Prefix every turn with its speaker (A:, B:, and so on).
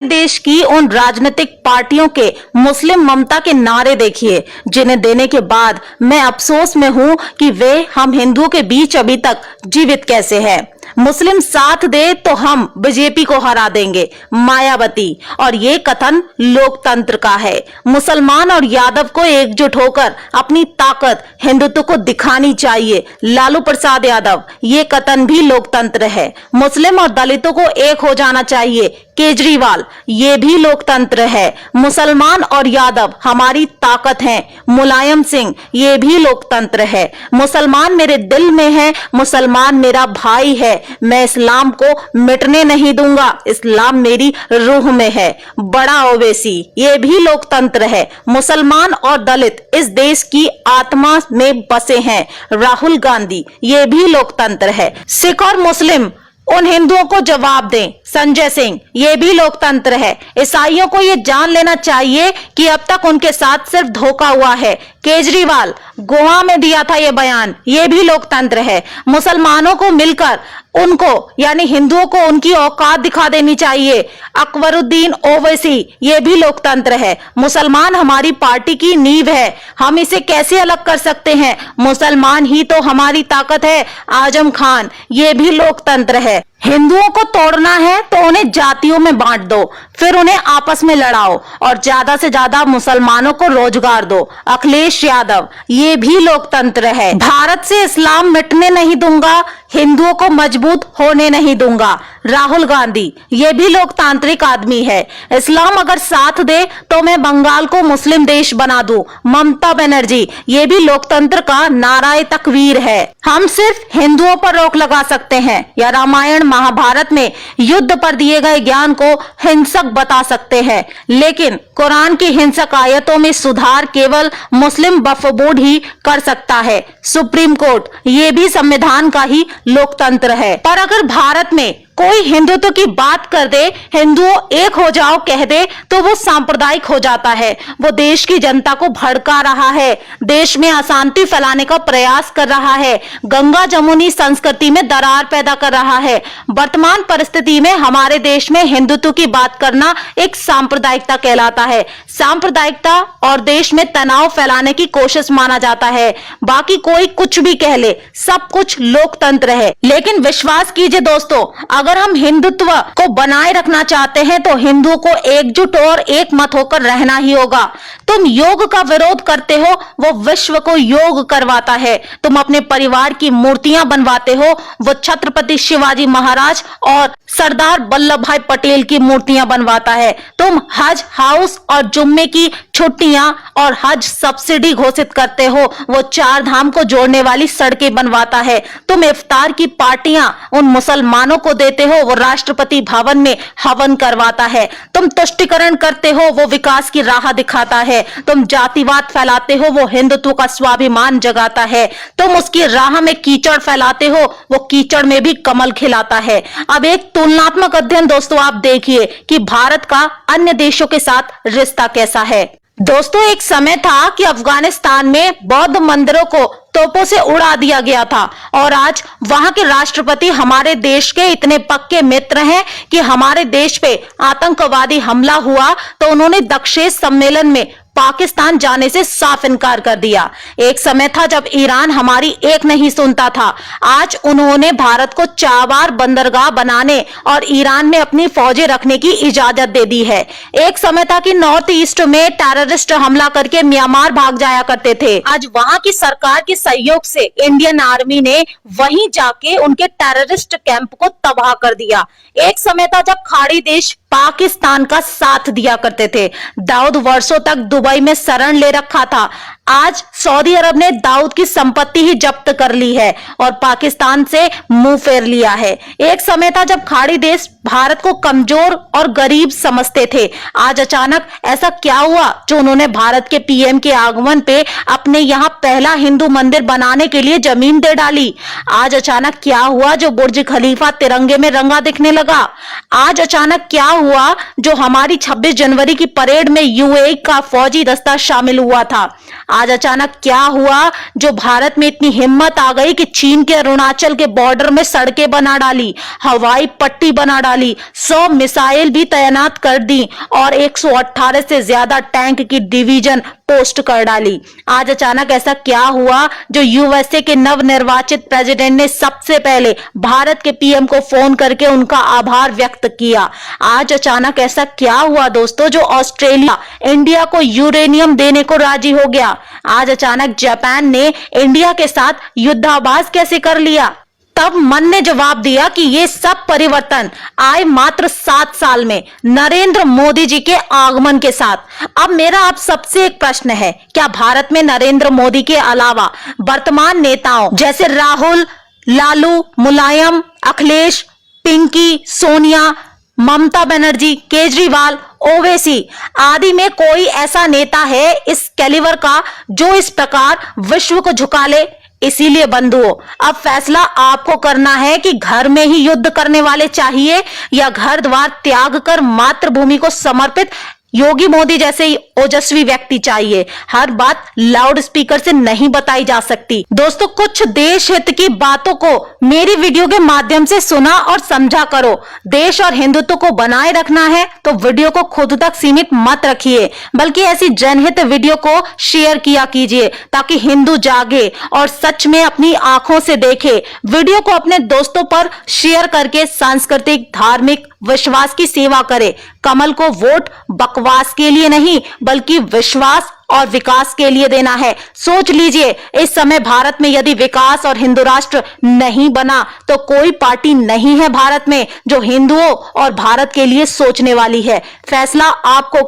A: देश की उन राजनीतिक पार्टियों के मुस्लिम ममता के नारे देखिए, जिन्हें देने के बाद मैं अफसोस में हूं कि वे हम हिंदुओं के बीच अभी तक जीवित कैसे हैं। मुस्लिम साथ दे तो हम बीजेपी को हरा देंगे, मायावती। और ये कथन लोकतंत्र का है। मुसलमान और यादव को एकजुट होकर अपनी ताकत हिंदुत्व को दिखानी चाहिए, लालू प्रसाद यादव। ये कथन भी लोकतंत्र है। मुस्लिम और दलितों को एक हो जाना चाहिए, केजरीवाल। ये भी लोकतंत्र है। मुसलमान और यादव हमारी ताकत हैं, मुलायम सिंह। ये भी लोकतंत्र है। मुसलमान मेरे दिल में है, मुसलमान मेरा भाई है। मैं इस्लाम को मिटने नहीं दूंगा, इस्लाम मेरी रूह में है। बड़ा ओवैसी, ये भी लोकतंत्र है। मुसलमान और दलित इस देश की आत्मा में बसे हैं। राहुल गांधी, ये भी लोकतंत्र है। सिख और मुस्लिम उन हिंदुओं को जवाब दें, संजय सिंह। ये भी लोकतंत्र है। ईसाइयों को ये जान लेना चाहिए कि अब तक उनके साथ सिर्फ धोखा हुआ है। केजरीवाल, गोवा में दिया था ये बयान। ये भी लोकतंत्र है। मुसलमानों को मिलकर उनको यानी हिंदुओं को उनकी औकात दिखा देनी चाहिए। अकबरुद्दीन ओवैसी, ये भी लोकतंत्र है। मुसलमान हमारी पार्टी की नींव है, हम इसे कैसे अलग कर सकते हैं? मुसलमान ही तो हमारी ताकत है। आजम खान, ये भी लोकतंत्र है। हिंदुओं को तोड़ना है तो उन्हें जातियों में बांट दो, फिर उन्हें आपस में लड़ाओ और ज्यादा से ज्यादा मुसलमानों को रोजगार दो। अखिलेश यादव, ये भी लोकतंत्र है। भारत से इस्लाम मिटने नहीं दूंगा, हिंदुओं को मजबूत होने नहीं दूंगा। राहुल गांधी, ये भी लोकतांत्रिक आदमी है। इस्लाम अगर साथ दे तो मैं बंगाल को मुस्लिम देश बना दूं। ममता बनर्जी, ये भी लोकतंत्र का नाराए तकवीर है। हम सिर्फ हिंदुओं पर रोक लगा सकते हैं या रामायण महाभारत में युद्ध पर दिए गए ज्ञान को हिंसक बता सकते हैं, लेकिन कुरान की हिंसक आयतों में सुधार केवल मुस्लिम वक्फ बोर्ड ही कर सकता है। सुप्रीम कोर्ट, ये भी संविधान का ही लोकतंत्र है। पर अगर भारत में कोई हिंदुत्व की बात कर दे, हिंदुओं एक हो जाओ कह दे, तो वो सांप्रदायिक हो जाता है। वो देश की जनता को भड़का रहा है, देश में अशांति फैलाने का प्रयास कर रहा है, गंगा जमुनी संस्कृति में दरार पैदा कर रहा है। वर्तमान परिस्थिति में हमारे देश में हिंदुत्व की बात करना एक सांप्रदायिकता कहलाता है। सांप्रदायिकता और देश में तनाव फैलाने की कोशिश माना जाता है। बाकी कोई कुछ भी कह ले, सब कुछ लोकतंत्र है। लेकिन विश्वास कीजिए दोस्तों, अगर हम हिंदुत्व को बनाए रखना चाहते हैं तो हिंदुओं को एकजुट और एक मत होकर रहना ही होगा। तुम योग का विरोध करते हो, वो विश्व को योग करवाता है। तुम अपने परिवार की मूर्तियां बनवाते हो, वो छत्रपति शिवाजी महाराज और सरदार वल्लभ भाई पटेल की मूर्तियां बनवाता है। तुम हज हाउस और जुम्मे की छुट्टियां और हज सब्सिडी घोषित करते हो, वो चार धाम को जोड़ने वाली सड़कें बनवाता है। तुम इफ्तार की पार्टियां उन मुसलमानों को देते हो, वो राष्ट्रपति भवन में हवन करवाता है। तुम तुष्टिकरण करते हो, वो विकास की राह दिखाता है। तुम जातिवाद फैलाते हो, वो हिंदुत्व का स्वाभिमान जगाता है। तुम उसकी राह में कीचड़ फैलाते हो, वो कीचड़ में भी कमल खिलाता है। अब एक तुलनात्मक अध्ययन दोस्तों आप देखिए कि भारत का अन्य देशों के साथ रिश्ता कैसा है। दोस्तों, एक समय था कि अफगानिस्तान में बौद्ध मंदिरों को तोपों से उड़ा दिया गया था और आज वहां के राष्ट्रपति हमारे देश के इतने पक्के मित्र हैं कि हमारे देश पे आतंकवादी हमला हुआ तो उन्होंने दक्षेश सम्मेलन में पाकिस्तान जाने से साफ इनकार कर दिया। एक समय था जब ईरान हमारी एक नहीं सुनता था, आज उन्होंने भारत को चाबार बंदरगाह बनाने और ईरान में अपनी फौजें रखने की इजाजत दे दी है। एक समय था कि नॉर्थ ईस्ट में टेररिस्ट हमला करके म्यांमार भाग जाया करते थे, आज वहां की सरकार के सहयोग से इंडियन आर्मी ने वहीं जाके उनके टेररिस्ट कैंप को तबाह कर दिया। एक समय था जब खाड़ी देश पाकिस्तान का साथ दिया करते थे। दाऊद वर्षों तक दुबई में शरण ले रखा था, आज सऊदी अरब ने दाऊद की संपत्ति ही जब्त कर ली है और पाकिस्तान से मुंह फेर लिया है। एक समय था जब खाड़ी देश भारत को कमजोर और गरीब समझते थे, आज अचानक ऐसा क्या हुआ जो उन्होंने भारत के पीएम के आगमन पे अपने यहाँ पहला हिंदू मंदिर बनाने के लिए जमीन दे डाली। आज अचानक क्या हुआ जो बुर्ज खलीफा तिरंगे में रंगा दिखने लगा। आज अचानक क्या हुआ जो हमारी 26 जनवरी की परेड में यूएई का फौजी दस्ता शामिल हुआ था? आज अचानक क्या हुआ जो भारत में इतनी हिम्मत आ गई कि चीन के अरुणाचल के बॉर्डर में सड़कें बना डाली, हवाई पट्टी बना डाली, 100 मिसाइल भी तैनात कर दी और 118 से ज्यादा टैंक की डिवीजन पोस्ट कर डाली? आज अचानक ऐसा क्या हुआ जो यूएसए के नवनिर्वाचित प्रेसिडेंट ने सबसे पहले भारत के पीएम को फोन करके उनका आभार व्यक्त किया? आज अचानक ऐसा क्या हुआ दोस्तों जो ऑस्ट्रेलिया इंडिया को यूरेनियम देने को राजी हो गया? आज अचानक जापान ने इंडिया के साथ युद्धाभ्यास कैसे कर लिया? तब मन ने जवाब दिया कि ये सब परिवर्तन आए मात्र 7 साल में नरेंद्र मोदी जी के आगमन के साथ। अब मेरा आप सबसे एक प्रश्न है, क्या भारत में नरेंद्र मोदी के अलावा वर्तमान नेताओं जैसे राहुल, लालू, मुलायम, अखिलेश, पिंकी, सोनिया, ममता बनर्जी, केजरीवाल, ओवैसी आदि में कोई ऐसा नेता है इस कैलिबर का जो इस प्रकार विश्व को झुका ले? इसीलिए बंधुओं, अब फैसला आपको करना है कि घर में ही युद्ध करने वाले चाहिए या घर द्वार त्याग कर मातृभूमि को समर्पित योगी मोदी जैसे ओजस्वी व्यक्ति चाहिए। हर बात लाउड स्पीकर से नहीं बताई जा सकती। दोस्तों, कुछ देश हित की बातों को मेरी वीडियो के माध्यम से सुना और समझा करो। देश और हिंदुत्व को बनाए रखना है तो वीडियो को खुद तक सीमित मत रखिए, बल्कि ऐसी जनहित वीडियो को शेयर किया कीजिए ताकि हिंदू जागे और सच में अपनी आंखों से देखे। वीडियो को अपने दोस्तों पर शेयर करके सांस्कृतिक, धार्मिक विश्वास की सेवा करे। कमल को वोट बकवास के लिए नहीं बल्कि विश्वास और विकास के लिए देना है। सोच लीजिए, इस समय भारत में यदि विकास और हिंदू राष्ट्र नहीं बना तो कोई पार्टी नहीं है भारत में जो हिंदुओं और भारत के लिए सोचने वाली है। फैसला आपको